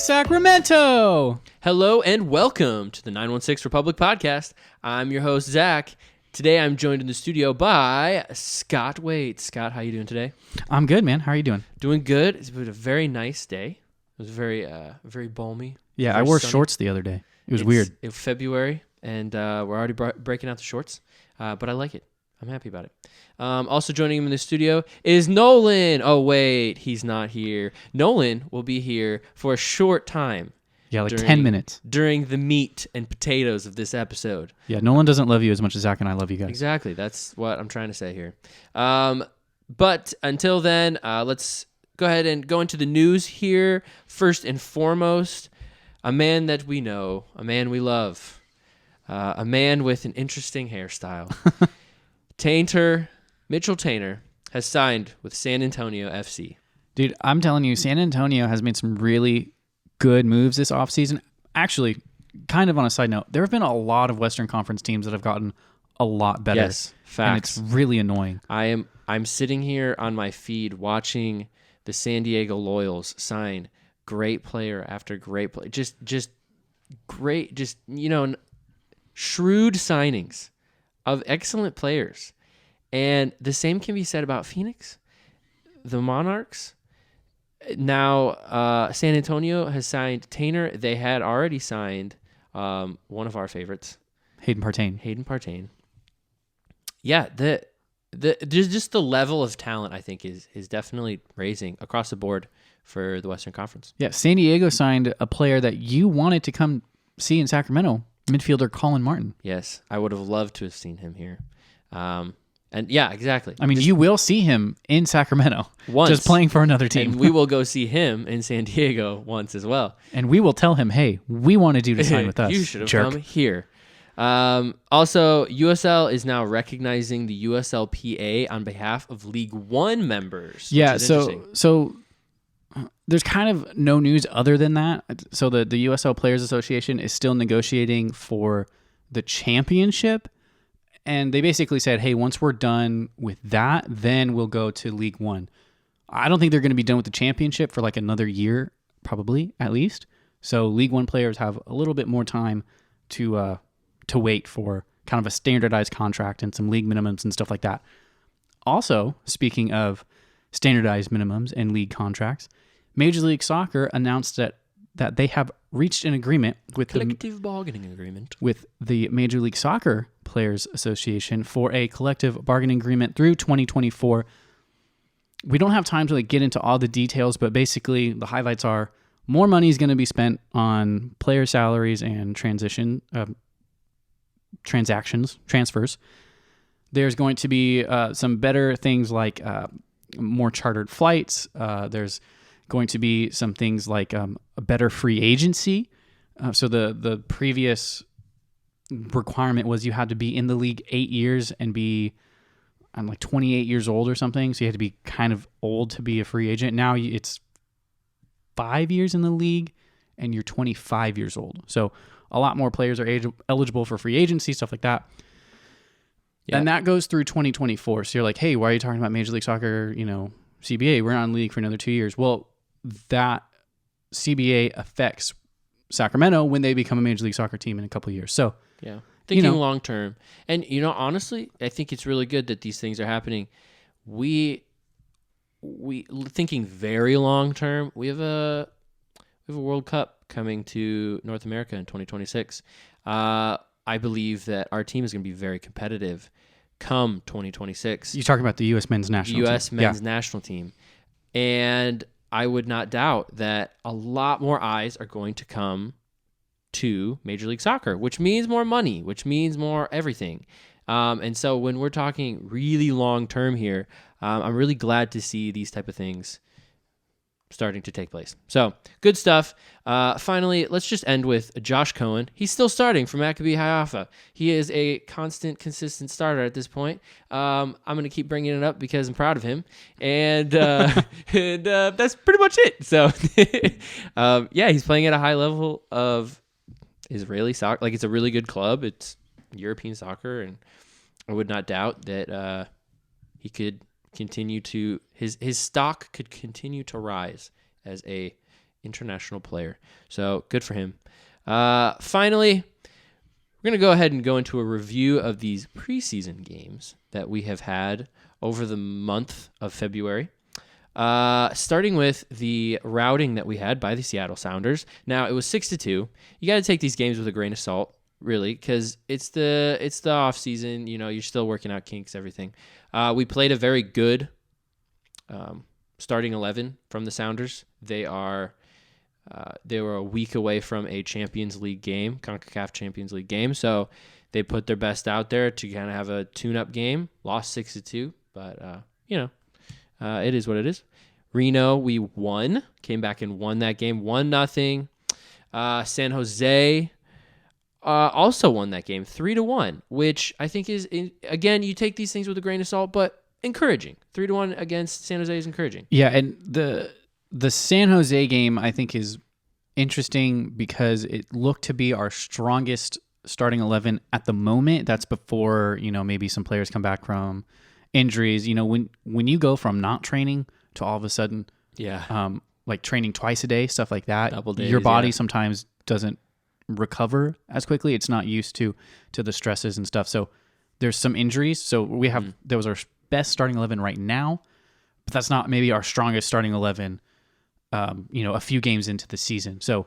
Sacramento! Hello and welcome to the 916 Republic Podcast. I'm your host, Zach. Today I'm joined in the studio by Scott Wade. Scott, how you doing today? I'm good, man. How are you doing? Doing good. It's been a very nice day. It was very balmy. Yeah, very I wore sunny. shorts the other day. It was weird. It's February, and we're already breaking out the shorts, but I like it. I'm happy about it. Also joining him in the studio is Nolan. Oh, wait, he's not here. Nolan will be here for a short time. Yeah, like 10 minutes. During the meat and potatoes of this episode. Yeah, Nolan doesn't love you as much as Zach and I love you guys. Exactly. That's what I'm trying to say here. But until then, let's go ahead and go into the news here. First and foremost, a man that we know, a man we love, a man with an interesting hairstyle. Mitchell Tainter has signed with San Antonio FC. Dude, I'm telling you, San Antonio has made some really good moves this offseason. Actually, kind of on a side note, there have been a lot of Western Conference teams that have gotten a lot better. Yes, facts. And it's really annoying. I'm sitting here on my feed watching the San Diego Loyals sign great player after great player. Just great, shrewd signings of excellent players. And the same can be said about Phoenix, the Monarchs. Now, San Antonio has signed Tainter. They had already signed one of our favorites, Hayden Partain. Yeah, there's just the level of talent, I think, is definitely raising across the board for the Western Conference. Yeah, San Diego signed a player that you wanted to come see in Sacramento, midfielder Colin Martin. Yes, I would have loved to have seen him here. And yeah, exactly. I mean, you will see him in Sacramento, once, just playing for another team. And we will go see him in San Diego once as well. And we will tell him, hey, we wanted you to sign with us. You should have jerk. come here. Also, USL is now recognizing the USLPA on behalf of League One members. Yeah, so there's kind of no news other than that. So the USL Players Association is still negotiating for the championship. And they basically said, hey, once we're done with that, then we'll go to League One. I don't think they're going to be done with the championship for like another year, probably, at least. So League One players have a little bit more time to wait for kind of a standardized contract and some league minimums and stuff like that. Also, speaking of standardized minimums and league contracts, Major League Soccer announced that they have reached an agreement with collective bargaining agreement with the Major League Soccer Players Association for a collective bargaining agreement through 2024. We don't have time to get into all the details, but basically the highlights are more money is going to be spent on player salaries and transfers. There's going to be some better things like more chartered flights. There's going to be some things like a better free agency. So the previous requirement was you had to be in the league 8 years and be, I'm like 28 years old or something. So you had to be kind of old to be a free agent. Now it's 5 years in the league and you're 25 years old. So a lot more players are eligible for free agency, stuff like that. Yep. And that goes through 2024. So you're like, hey, why are you talking about Major League Soccer, CBA? We're not in the league for another 2 years. Well, that CBA affects Sacramento when they become a Major League Soccer team in a couple of years. So, yeah, thinking long term. And, honestly, I think it's really good that these things are happening. We thinking very long term, we have a World Cup coming to North America in 2026. I believe that our team is going to be very competitive come 2026. You're talking about the U.S. men's national team. U.S. men's national team. And I would not doubt that a lot more eyes are going to come to Major League Soccer, which means more money, which means more everything. And so when we're talking really long term here, I'm really glad to see these type of things starting to take place. So good stuff. Finally, let's just end with Josh Cohen. He's still starting for Maccabi Haifa. He is a constant, consistent starter at this point. I'm going to keep bringing it up because I'm proud of him. And that's pretty much it. So he's playing at a high level of Israeli soccer. Like, it's a really good club. It's European soccer, and I would not doubt that he could continue to his stock could continue to rise as a international player. So good for him. Finally, we're going to go ahead and go into a review of these preseason games that we have had over the month of February. Starting with the routing that we had by the Seattle Sounders. Now, it was 6-2. You got to take these games with a grain of salt, really, because it's the off season. You know, you're still working out kinks, everything. We played a very good starting 11 from the Sounders. They were a week away from a Champions League game, CONCACAF Champions League game. So they put their best out there to kind of have a tune-up game. Lost 6-2, but it is what it is. Reno, we won. Came back and won that game, 1-0. San Jose also won that game, 3-1, which I think is, again, you take these things with a grain of salt, but encouraging. 3-1 against San Jose is encouraging. Yeah, and the San Jose game, I think, is interesting because it looked to be our strongest starting 11 at the moment. That's before, maybe some players come back from injuries. When you go from not training to all of a sudden, like training twice a day, stuff like that, Double days, your body sometimes doesn't recover as quickly. It's not used to the stresses and stuff. So there's some injuries. So we have, that was our best starting 11 right now, but that's not maybe our strongest starting 11, a few games into the season. So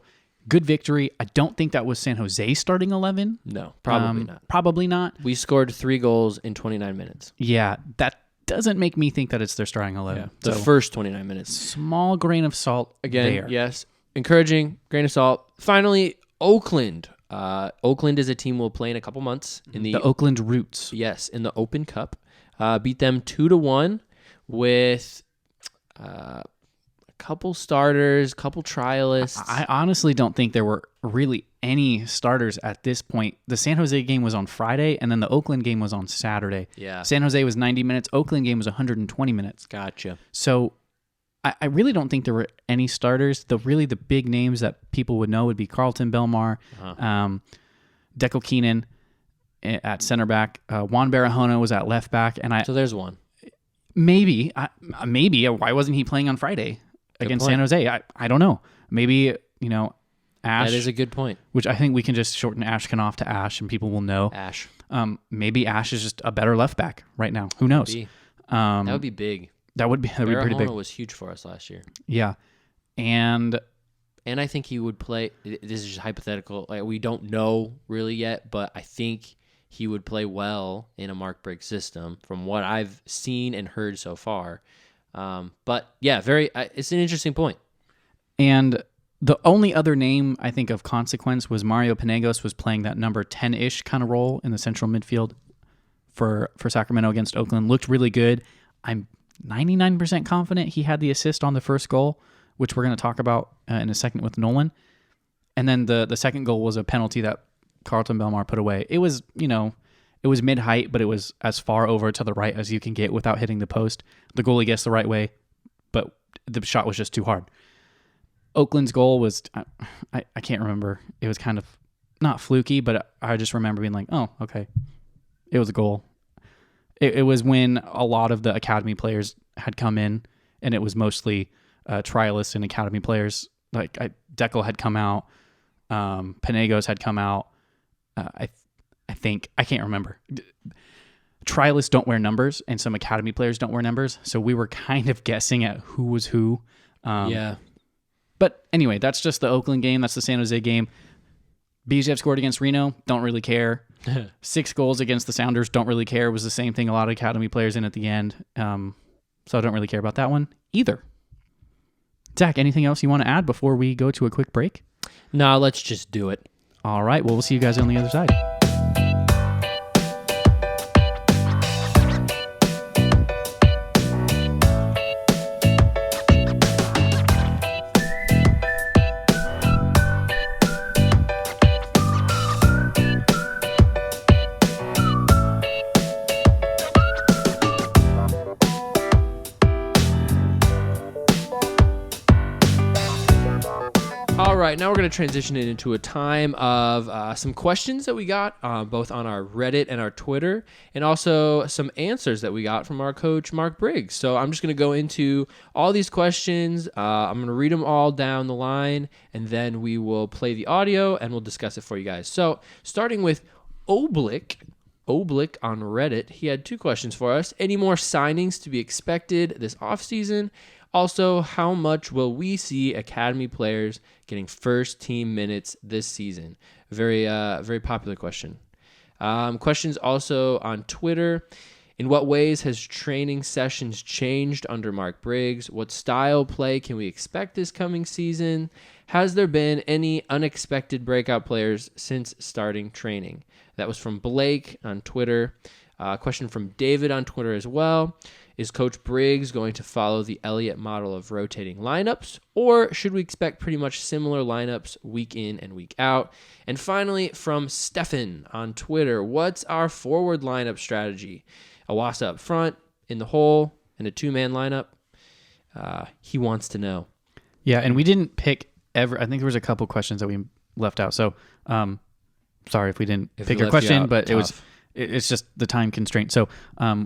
good victory. I don't think that was San Jose starting 11. No, probably not. Probably not. We scored 3 goals in 29 minutes. Yeah, that doesn't make me think that it's their starting 11. Yeah, the first 29 minutes. Small grain of salt again there. Yes, encouraging, grain of salt. Finally, Oakland. Oakland is a team we'll play in a couple months in the Oakland Roots. Yes, in the Open Cup. Beat them 2-1 with a couple starters, couple trialists. I honestly don't think there were really any starters at this point. The San Jose game was on Friday, and then the Oakland game was on Saturday. Yeah. San Jose was 90 minutes. Oakland game was 120 minutes. Gotcha. So I really don't think there were any starters. The big names that people would know would be Carlton Belmar, Deco Keenan at center back, Juan Barahona was at left back, and so there's one. Maybe why wasn't he playing on Friday against San Jose? I don't know. Maybe Ash. That is a good point. Which I think we can just shorten Ashkanoff to Ash, and people will know. Ash. Maybe Ash is just a better left back right now. Who knows? That would be big. That would be pretty big. Was huge for us last year. Yeah, and I think he would play. This is just hypothetical. Like, we don't know really yet, but I think he would play well in a Mark Briggs system from what I've seen and heard so far. But yeah, it's an interesting point. And the only other name I think of consequence was Mario Penagos was playing that number 10-ish kind of role in the central midfield for Sacramento against Oakland. Looked really good. I'm 99% confident he had the assist on the first goal, which we're going to talk about in a second with Nolan. And then the second goal was a penalty that Carlton Belmar put away. It was, it was mid-height, but it was as far over to the right as you can get without hitting the post. The goalie gets the right way, but the shot was just too hard. Oakland's goal was, I can't remember. It was kind of not fluky, but I just remember being like, oh, okay. It was a goal. It was when a lot of the academy players had come in, and it was mostly trialists and academy players. Like Deckel had come out, Penagos had come out. I think, I can't remember. Trialists don't wear numbers, and some academy players don't wear numbers, so we were kind of guessing at who was who. Yeah. But anyway, that's just the Oakland game. That's the San Jose game. BJF scored against Reno. Don't really care. 6 goals against the Sounders. Don't really care. It was the same thing. A lot of academy players in at the end. So I don't really care about that one either. Zach, anything else you want to add before we go to a quick break? No, let's just do it. All right. Well, we'll see you guys on the other side. right, now we're going to transition it into a time of some questions that we got both on our Reddit and our Twitter, and also some answers that we got from our coach, Mark Briggs. So I'm just going to go into all these questions. I'm going to read them all down the line, and then we will play the audio, and we'll discuss it for you guys. So starting with Oblick on Reddit, he had 2 questions for us. Any more signings to be expected this offseason? Also, how much will we see academy players getting first team minutes this season? Very popular question. Questions also on Twitter. In what ways has training sessions changed under Mark Briggs? What style play can we expect this coming season? Has there been any unexpected breakout players since starting training? That was from Blake on Twitter. Question from David on Twitter as well. Is Coach Briggs going to follow the Elliott model of rotating lineups, or should we expect pretty much similar lineups week in and week out? And finally, from Stefan on Twitter, what's our forward lineup strategy? Awasa up front, in the hole, and a 2-man lineup? He wants to know. Yeah, and we didn't pick I think there was a couple questions that we left out. So sorry if we didn't pick your question, but tough. It's just the time constraint. So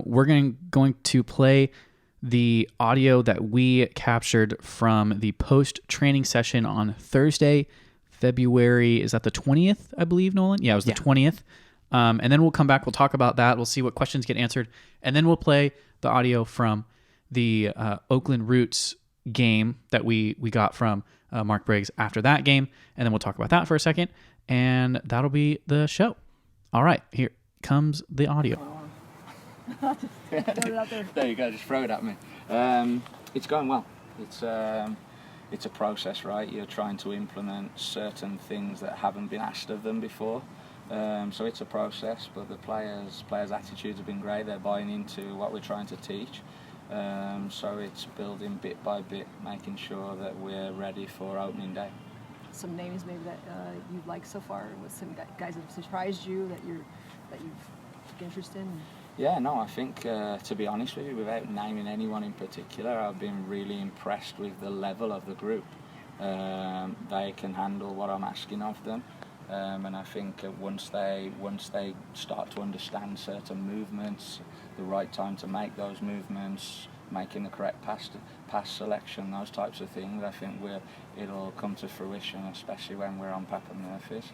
we're going to play the audio that we captured from the post-training session on Thursday, February, is that the 20th, I believe, Nolan? Yeah, it was the 20th. And then we'll come back. We'll talk about that. We'll see what questions get answered. And then we'll play the audio from the Oakland Roots game that we got from Mark Briggs after that game. And then we'll talk about that for a second. And that'll be the show. All right, here comes the audio. Throw it out there. There you go, just throw it at me. It's going well. It's a process, right? You're trying to implement certain things that haven't been asked of them before. So it's a process, but the players' attitudes have been great. They're buying into what we're trying to teach. So it's building bit by bit, making sure that we're ready for opening day. Some names maybe that you like so far, with some guys that have surprised you that you've taken interest in? Yeah, no, I think to be honest with you, without naming anyone in particular, I've been really impressed with the level of the group. They can handle what I'm asking of them, and I think once they start to understand certain movements, the right time to make those movements, making the correct pass selection, those types of things, I think it'll come to fruition, especially when we're on Papa Murphy's.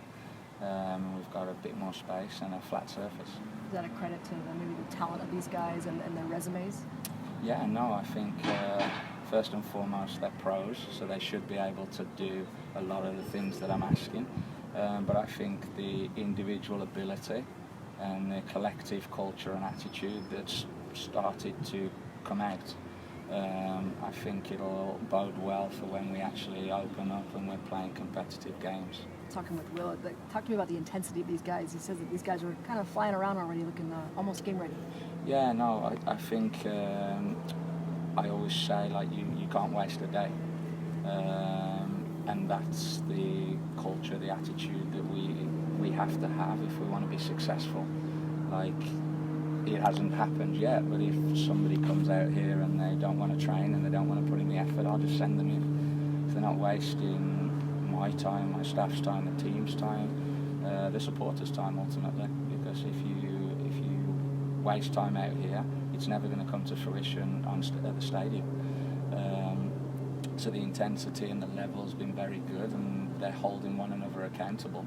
We've got a bit more space and a flat surface. Is that a credit to maybe the talent of these guys and their resumes? Yeah, no, I think first and foremost they're pros, so they should be able to do a lot of the things that I'm asking. But I think the individual ability and the collective culture and attitude that's started to come out, I think it'll bode well for when we actually open up and we're playing competitive games. Talking with Will, talk to me about the intensity of these guys. He says that these guys are kind of flying around already, looking almost game ready. Yeah, no, I think I always say, like, you can't waste a day. And that's the culture, the attitude that we have to have if we want to be successful. Like, it hasn't happened yet, but if somebody comes out here and they don't want to train and they don't want to put in the effort, I'll just send them in. If they're not wasting my time, my staff's time, the team's time, the supporters' time ultimately, because if you waste time out here, it's never going to come to fruition at the stadium. So the intensity and the level has been very good, and they're holding one another accountable,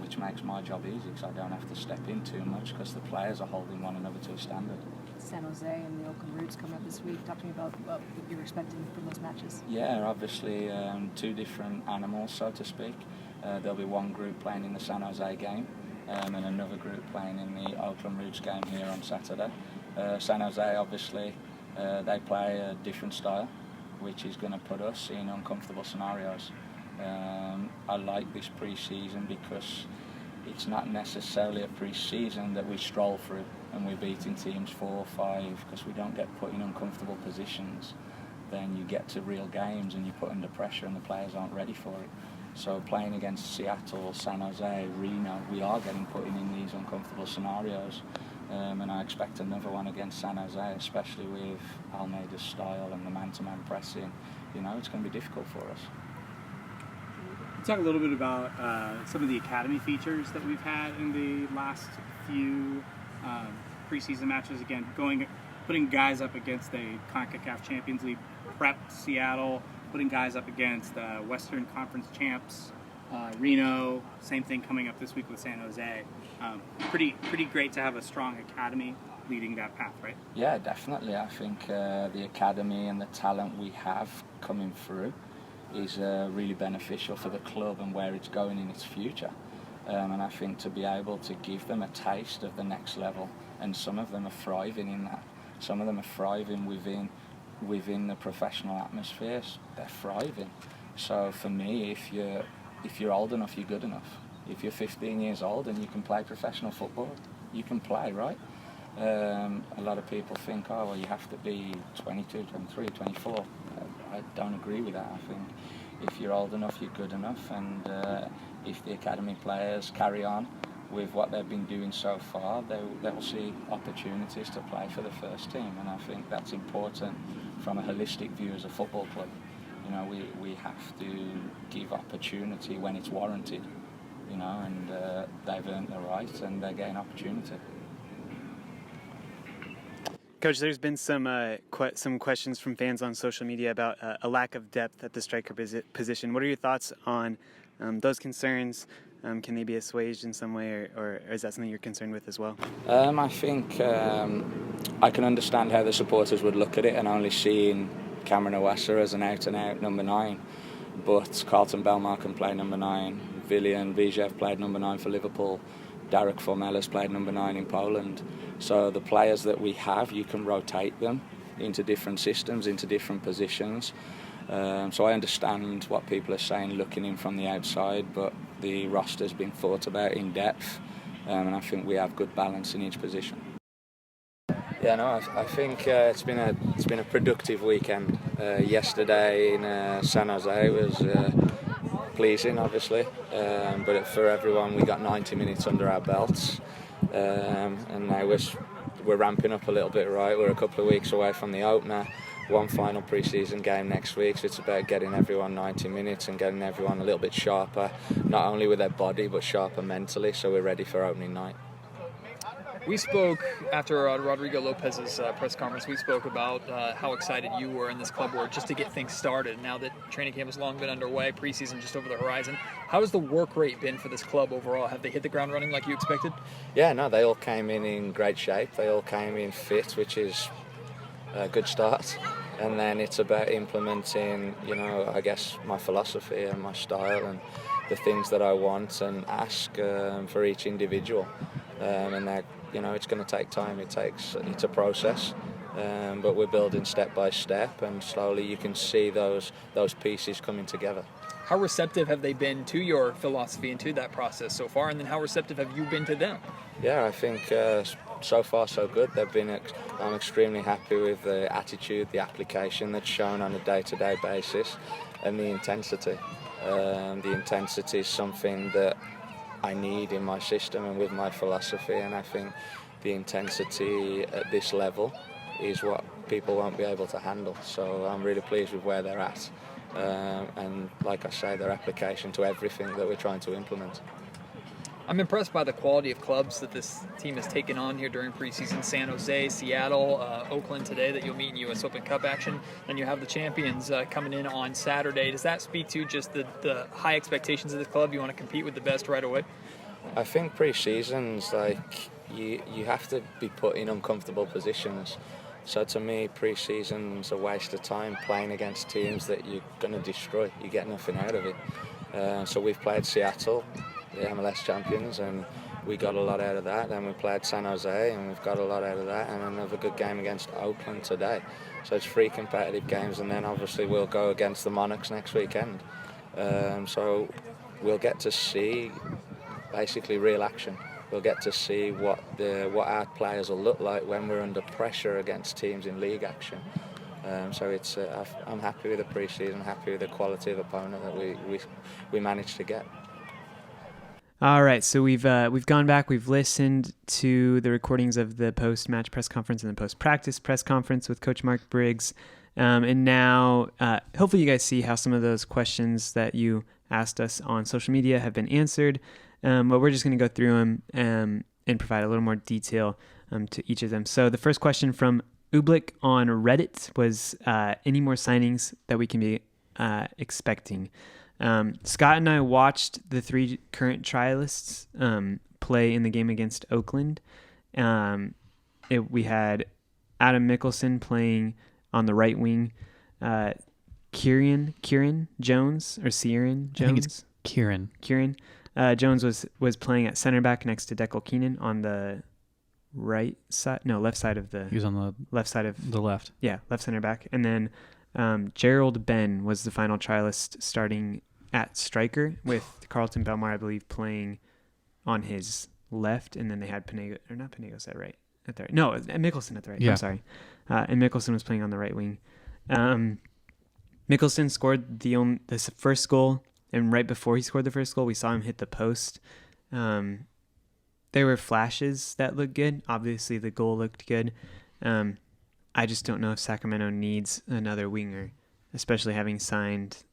which makes my job easy because I don't have to step in too much because the players are holding one another to a standard. San Jose and the Oakland Roots coming up this week. Talk to me about what you're expecting from those matches. Yeah, obviously two different animals, so to speak. There'll be one group playing in the San Jose game and another group playing in the Oakland Roots game here on Saturday. San Jose, obviously, they play a different style, which is going to put us in uncomfortable scenarios. I like this pre-season because it's not necessarily a pre-season that we stroll through and we're beating teams 4-5 because we don't get put in uncomfortable positions. Then you get to real games and you put under pressure and the players aren't ready for it. So playing against Seattle, San Jose, Reno, we are getting put in these uncomfortable scenarios. And I expect another one against San Jose, especially with Almeida's style and the man-to-man pressing. You know, it's going to be difficult for us. Talk a little bit about some of the academy features that we've had in the last few preseason matches. Again, putting guys up against the CONCACAF Champions League prep Seattle, putting guys up against Western Conference champs Reno. Same thing coming up this week with San Jose. Pretty great to have a strong academy leading that path, right? Yeah, definitely. I think the academy and the talent we have coming through is really beneficial for the club and where it's going in its future. And I think to be able to give them a taste of the next level, and some of them are thriving in that. Some of them are thriving within the professional atmospheres. They're thriving. So for me, if you're old enough, you're good enough. If you're 15 years old and you can play professional football, you can play, right? A lot of people think, oh, well, you have to be 22, 23, 24. I don't agree with that. I think if you're old enough, you're good enough, and if the academy players carry on with what they've been doing so far, they'll see opportunities to play for the first team, and I think that's important from a holistic view as a football club. You know, we have to give opportunity when it's warranted, you know, and they've earned the right and they're getting opportunity. Coach, there's been some questions from fans on social media about a lack of depth at the striker position. What are your thoughts on those concerns? Can they be assuaged in some way, or is that something you're concerned with as well? I think I can understand how the supporters would look at it and only seeing Cameron Owassa as an out-and-out number 9. But Carlton Belmar can play number 9. Vilian Vijev played number 9 for Liverpool. Derek Formella's played number 9 in Poland. So the players that we have, you can rotate them into different systems, into different positions. So I understand what people are saying looking in from the outside, but the roster's been thought about in depth, and I think we have good balance in each position. Yeah, no, I think it's been a productive weekend. Yesterday in San Jose was pleasing, obviously, but for everyone we got 90 minutes under our belts, and now we're ramping up a little bit, right? We're a couple of weeks away from the opener, one final pre-season game next week, so it's about getting everyone 90 minutes and getting everyone a little bit sharper, not only with their body but sharper mentally, so we're ready for opening night. We spoke after Rodrigo Lopez's press conference. We spoke about how excited you were and this club were just to get things started. Now that training camp has long been underway, preseason just over the horizon, how has the work rate been for this club overall? Have they hit the ground running like you expected? Yeah, no, they all came in great shape. They all came in fit, which is a good start. And then it's about implementing, you know, I guess my philosophy and my style and the things that I want and ask for each individual. And that, you know, it's going to take time. It's a process, but we're building step by step, and slowly you can see those pieces coming together. How receptive have they been to your philosophy and to that process so far? And then how receptive have you been to them? Yeah, I think so far so good. I'm extremely happy with the attitude, the application that's shown on a day-to-day basis, and the intensity. The intensity is something that I need in my system and with my philosophy, and I think the intensity at this level is what people won't be able to handle. So I'm really pleased with where they're at, and like I say, their application to everything that we're trying to implement. I'm impressed by the quality of clubs that this team has taken on here during preseason. San Jose, Seattle, Oakland today that you'll meet in U.S. Open Cup action. Then you have the champions coming in on Saturday. Does that speak to just the high expectations of this club? You want to compete with the best right away? I think pre-season's like you have to be put in uncomfortable positions. So to me, pre-season's a waste of time playing against teams that you're going to destroy. You get nothing out of it. So we've played Seattle, the MLS champions, and we got a lot out of that. Then we played San Jose, and we've got a lot out of that, and another good game against Oakland today. So it's 3 competitive games, and then obviously we'll go against the Monarchs next weekend. So we'll get to see basically real action. We'll get to see what our players will look like when we're under pressure against teams in league action. So I'm happy with the pre-season, happy with the quality of opponent that we managed to get. All right, so we've gone back, we've listened to the recordings of the post-match press conference and the post-practice press conference with Coach Mark Briggs. And now, hopefully you guys see how some of those questions that you asked us on social media have been answered. But we're just going to go through them and provide a little more detail to each of them. So the first question from Ublik on Reddit was any more signings that we can be expecting. Scott and I watched the 3 current trialists play in the game against Oakland. We had Adam Mickelson playing on the right wing, Kieran Jones, or Ciaran Jones. I think it's Kieran. Jones was playing at center back next to Declan Keenan on the left side of the. He was on the left side of the left. Yeah, left center back, and then Gerald Ben was the final trialist starting at striker with Carlton Belmar, I believe, playing on his left, and then they had Panagos at right. At the right. No, Mickelson at the right. Yeah. I'm sorry. And Mickelson was playing on the right wing. Mickelson scored the first goal, and right before he scored the first goal, we saw him hit the post. There were flashes that looked good. Obviously, the goal looked good. I just don't know if Sacramento needs another winger, especially having signed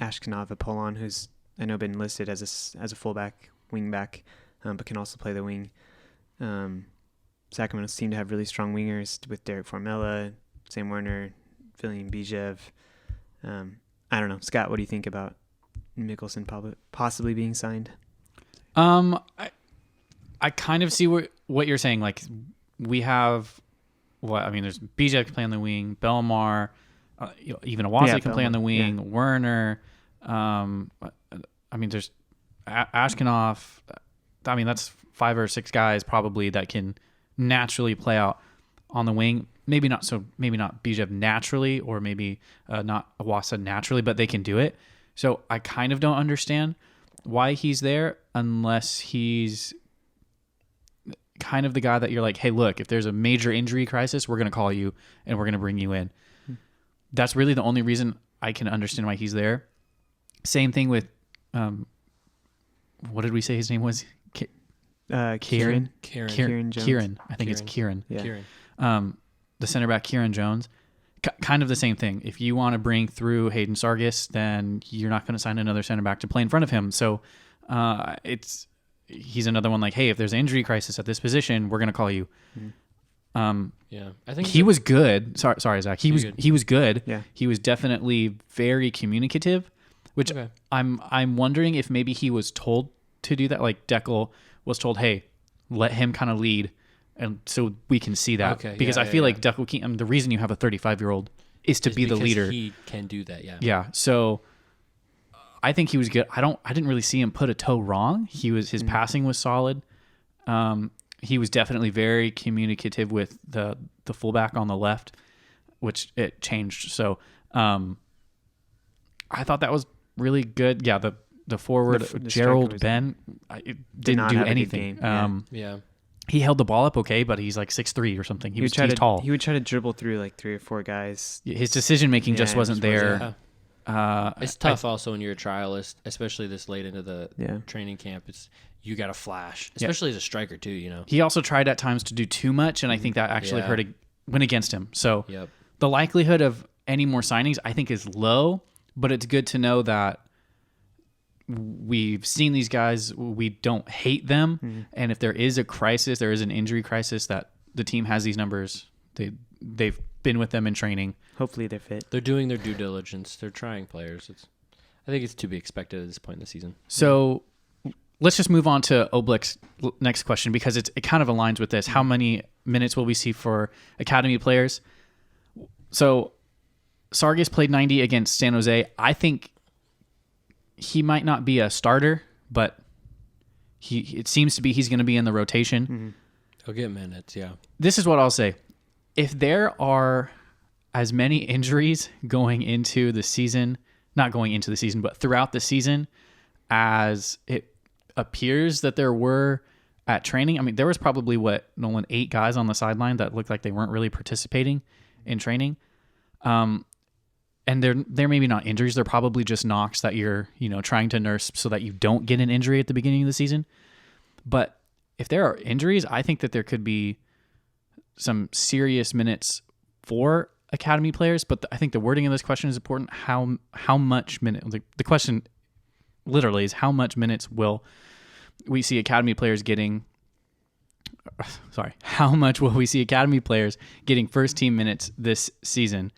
Ashkanov Apollon, who's I know been listed as a fullback, wingback, but can also play the wing. Sacramento seem to have really strong wingers with Derek Formella, Sam Werner, Filian Bijev. I don't know. Scott, what do you think about Mickelson possibly being signed? I kind of see what you're saying. Like, we have there's Bijev can play on the wing, Belmar, even Awasi can play on the wing, yeah. Werner. There's Ashkanov. That's 5 or 6 guys probably that can naturally play out on the wing. Maybe not Bijev naturally, or maybe not Awasa naturally, but they can do it. So I kind of don't understand why he's there unless he's kind of the guy that you're like, hey, look, if there's a major injury crisis, we're going to call you and we're going to bring you in. That's really the only reason I can understand why he's there. Same thing with, what did we say his name was? Kieran Jones. Kieran. I think it's Kieran. Yeah. Kieran. The center back, Kieran Jones. Kind of the same thing. If you want to bring through Hayden Sargis, then you're not going to sign another center back to play in front of him. So he's another one like, hey, if there's an injury crisis at this position, we're going to call you. Yeah, I think he was good. Sorry, Zach. He was good. Yeah. He was definitely very communicative, which Okay. I'm wondering if maybe he was told to do that. Like Deckel was told, hey, let him kind of lead, and so we can see that. Okay, because yeah, I feel yeah. like Deckel, the reason you have a 35-year-old is to be the leader. He can do that. Yeah. Yeah. So I think he was good. I didn't really see him put a toe wrong. His passing was solid. He was definitely very communicative with the fullback on the left, which it changed. So I thought that was really good. Yeah, the forward The Gerald Ben didn't do anything. Yeah. He held the ball up okay, but he's like 6'3" or something. He's tall. He would try to dribble through like 3 or 4 guys. His decision making just wasn't there. It's tough also when you're a trialist, especially this late into the training camp. You got to flash, especially as a striker too. You know. He also tried at times to do too much, and I think that actually went against him. So the likelihood of any more signings, I think, is low. But it's good to know that we've seen these guys. We don't hate them, and if there is a crisis, there is an injury crisis, that the team has these numbers. They've been with them in training. Hopefully they're fit. They're doing their due diligence. They're trying players. I think it's to be expected at this point in the season. So let's just move on to Oblik's next question, because it kind of aligns with this. How many minutes will we see for academy players? So Sargis played 90 against San Jose. I think he might not be a starter, but it seems to be he's going to be in the rotation. He'll get minutes, yeah. This is what I'll say. If there are as many injuries going into the season, not going into the season, but throughout the season, as it appears that there were at training. There was probably, Nolan, 8 guys on the sideline that looked like they weren't really participating in training. And they're maybe not injuries. They're probably just knocks that you're, trying to nurse so that you don't get an injury at the beginning of the season. But if there are injuries, I think that there could be some serious minutes for academy players, but I think the wording of this question is important. How much minute? The question literally is how much minutes will we see academy players getting? Sorry, how much will we see academy players getting first team minutes this season?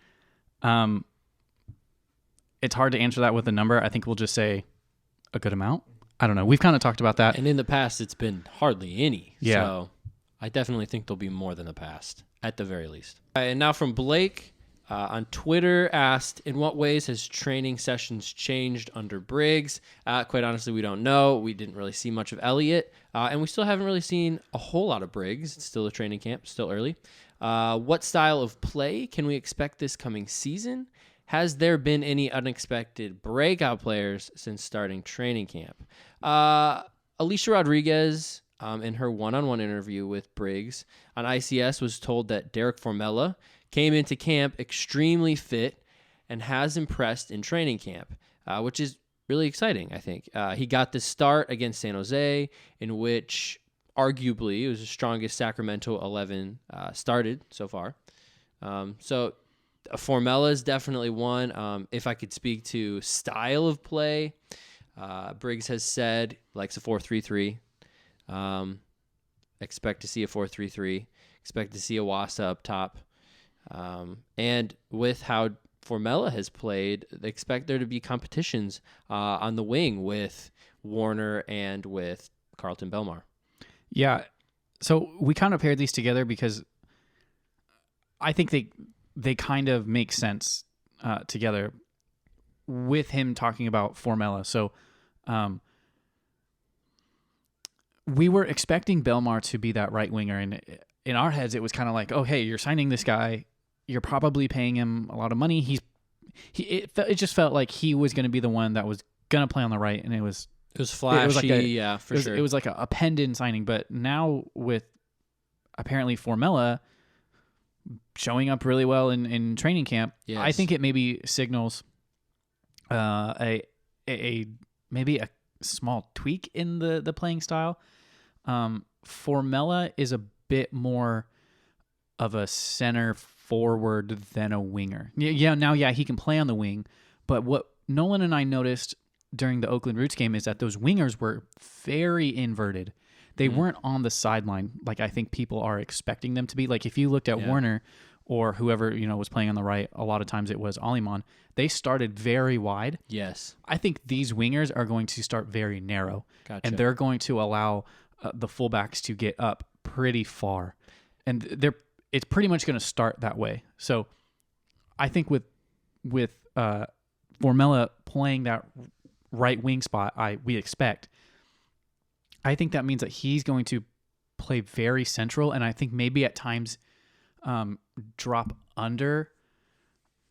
It's hard to answer that with a number. I think we'll just say a good amount. I don't know. We've kind of talked about that. And in the past, it's been hardly any. Yeah. So I definitely think there'll be more than the past, at the very least. And now from Blake on Twitter asked, in what ways has training sessions changed under Briggs? Quite honestly, we don't know. We didn't really see much of Elliott. And we still haven't really seen a whole lot of Briggs. It's still a training camp, still early. What style of play can we expect this coming season? Has there been any unexpected breakout players since starting training camp? Alicia Rodriguez, in her one-on-one interview with Briggs on ICS, was told that Derek Formella came into camp extremely fit and has impressed in training camp, which is really exciting, I think. He got the start against San Jose, in which arguably it was the strongest Sacramento 11 started so far. So Formella is definitely one. If I could speak to style of play, Briggs has said likes a 4-3-3. Expect to see a 4-3-3. Expect to see a Wassa up top. And with how Formella has played, they expect there to be competitions on the wing with Warner and with Carlton Belmar. Yeah. So we kind of paired these together because I think they kind of make sense together with him talking about Formella. So we were expecting Belmar to be that right winger, and in our heads it was kind of like, oh, hey, you're signing this guy, you're probably paying him a lot of money. It just felt like he was going to be the one that was going to play on the right, and it was flashy, it was like sure. It was like a penned-in signing, but now with apparently Formella showing up really well in training camp, yes. I think it maybe signals a maybe a small tweak in the playing style. Formella is a bit more of a center forward than a winger. Yeah, he can play on the wing, but what Nolan and I noticed during the Oakland Roots game is that those wingers were very inverted. They weren't on the sideline like I think people are expecting them to be. Like if you looked at Warner or whoever was playing on the right, a lot of times it was Aliman. They started very wide. Yes, I think these wingers are going to start very narrow, and they're going to allow the fullbacks to get up pretty far, and it's pretty much going to start that way. So I think with Formella playing that right wing spot, we expect. I think that means that he's going to play very central, and I think maybe at times drop under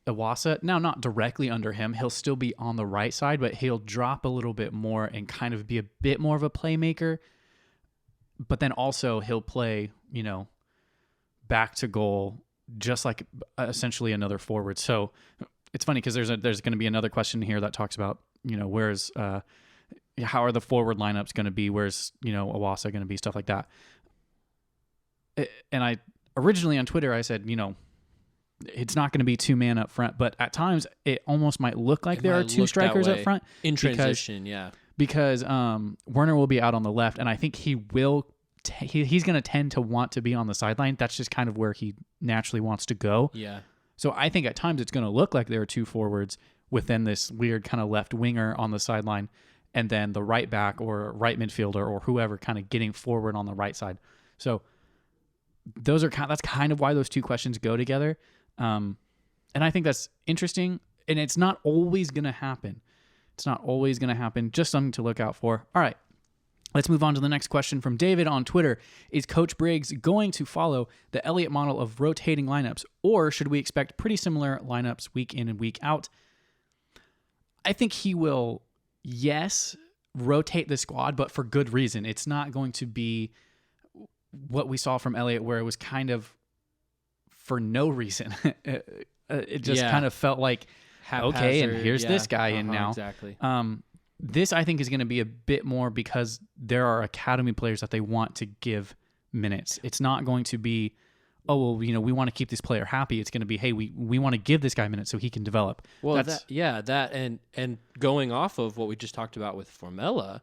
Iwasa. Now, not directly under him. He'll still be on the right side, but he'll drop a little bit more and kind of be a bit more of a playmaker. But then also he'll play, back to goal, just like essentially another forward. So it's funny because there's going to be another question here that talks about, where's how are the forward lineups going to be? Where's, Iwasa going to be? Stuff like that. And I originally on Twitter, I said, it's not going to be two man up front, but at times it almost might look like there are two strikers up front in transition. Because Werner will be out on the left, and I think he will. He's going to tend to want to be on the sideline. That's just kind of where he naturally wants to go. Yeah. So I think at times it's going to look like there are two forwards within this weird kind of left winger on the sideline, and then the right back or right midfielder or whoever kind of getting forward on the right side. So that's kind of why those two questions go together. And I think that's interesting, and it's not always going to happen. Just something to look out for. All right, let's move on to the next question from David on Twitter. Is Coach Briggs going to follow the Elliott model of rotating lineups, or should we expect pretty similar lineups week in and week out? I think he will, yes, rotate the squad, but for good reason. It's not going to be what we saw from Elliott, where it was kind of for no reason. It just kind of felt like, okay, and here's this guy in now. Exactly. This, I think, is going to be a bit more because there are academy players that they want to give minutes. It's not going to be oh, well, we want to keep this player happy. It's going to be, hey, we want to give this guy minutes so he can develop. Well, and going off of what we just talked about with Formella,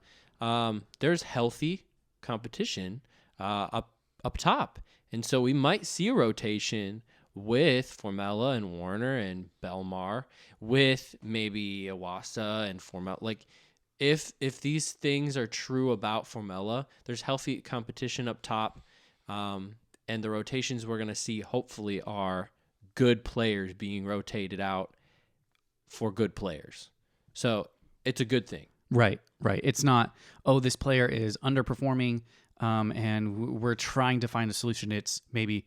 there's healthy competition up top, and so we might see a rotation with Formella and Warner and Belmar, with maybe Iwasa and Formella. Like, if these things are true about Formella, there's healthy competition up top, and the rotations we're going to see hopefully are good players being rotated out for good players. So it's a good thing. Right. It's not, oh, this player is underperforming, and we're trying to find a solution. It's maybe,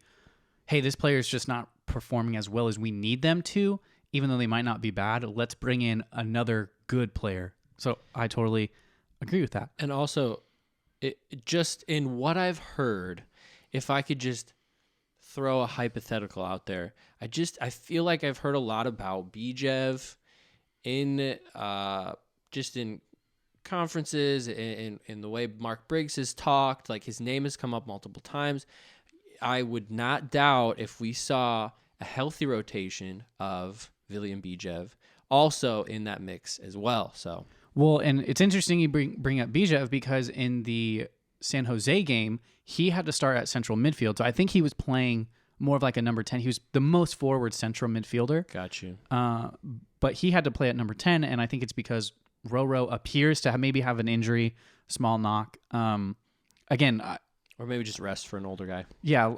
hey, this player is just not performing as well as we need them to, even though they might not be bad. Let's bring in another good player. So I totally agree with that. And also, just in what I've heard, if I could just throw a hypothetical out there, I feel like I've heard a lot about Bijev in conferences, in the way Mark Briggs has talked. Like, his name has come up multiple times. I would not doubt if we saw a healthy rotation of William Bijev also in that mix as well. So, well, and it's interesting you bring up Bijev, because in the San Jose game, he had to start at central midfield. So I think he was playing more of like a number 10. He was the most forward central midfielder. Got you. But he had to play at number 10, and I think it's because Roro appears to maybe have an injury, small knock. Again, or maybe just rest for an older guy. Yeah,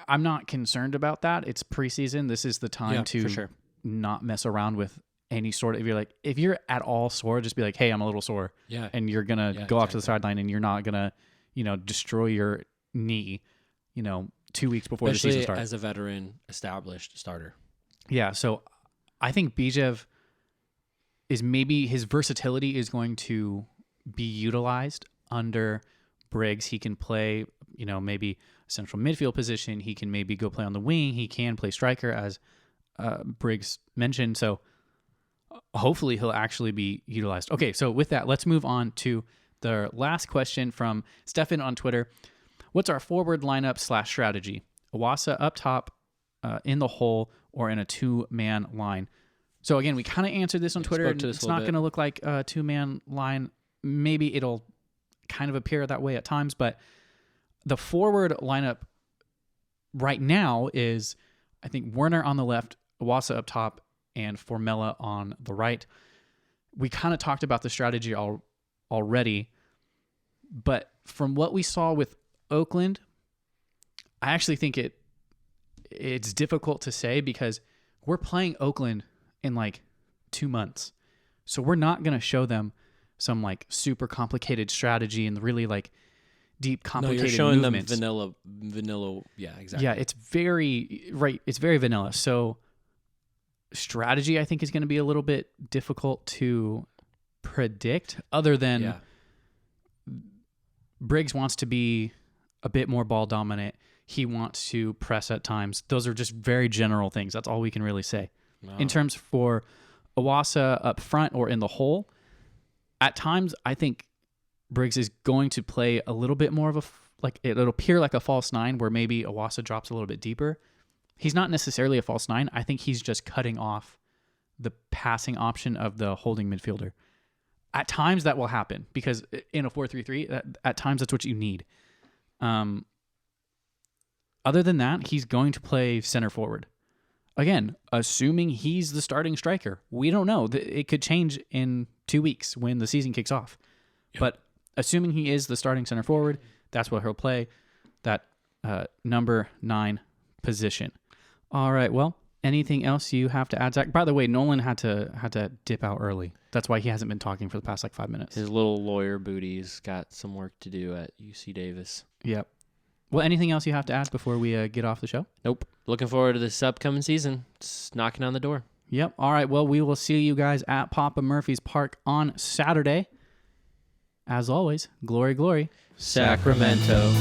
I'm not concerned about that. It's preseason. This is the time to for sure. not mess around with any sort of, if you're at all sore, just be like, hey, I'm a little sore. Yeah. And you're going to go off to the sideline, and you're not going to, destroy your knee, 2 weeks before Especially the season starts. As a veteran established starter. Yeah. So I think Bijev is, maybe his versatility is going to be utilized under Briggs. He can play, maybe a central midfield position. He can maybe go play on the wing. He can play striker, as Briggs mentioned. So hopefully he'll actually be utilized. Okay, so with that, let's move on to the last question from Stefan on Twitter. What's our forward lineup / strategy? Iwasa up top, in the hole, or in a two-man line? So again, we kind of answered this on Twitter. It's not going to look like a two-man line. Maybe it'll kind of appear that way at times, but the forward lineup right now is, I think, Werner on the left, Iwasa up top, and Formella on the right. We kind of talked about the strategy already, but from what we saw with Oakland, I actually think it's difficult to say, because we're playing Oakland in like 2 months. So we're not going to show them some like super complicated strategy and really like deep, complicated you're showing movements. them vanilla. Yeah, exactly. Yeah, it's very vanilla. So strategy, I think, is going to be a little bit difficult to predict, other than Briggs wants to be a bit more ball dominant. He wants to press at times. Those are just very general things. That's all we can really say. Wow. In terms for Iwasa up front or in the hole, at times I think Briggs is going to play a little bit more of it'll appear like a false nine, where maybe Iwasa drops a little bit deeper. He's not necessarily a false nine. I think he's just cutting off the passing option of the holding midfielder. At times that will happen, because in a 4-3-3, at times that's what you need. Other than that, he's going to play center forward. Again, assuming he's the starting striker. We don't know. It could change in 2 weeks when the season kicks off. Yep. But assuming he is the starting center forward, that's what he'll play, that number 9 position. All right, well, anything else you have to add, Zach? By the way, Nolan had to dip out early. That's why he hasn't been talking for the past 5 minutes. His little lawyer booty's got some work to do at UC Davis. Yep. Well, anything else you have to add before we get off the show? Nope. Looking forward to this upcoming season. It's knocking on the door. Yep. All right. Well, we will see you guys at Papa Murphy's Park on Saturday. As always, glory, glory. Sacramento.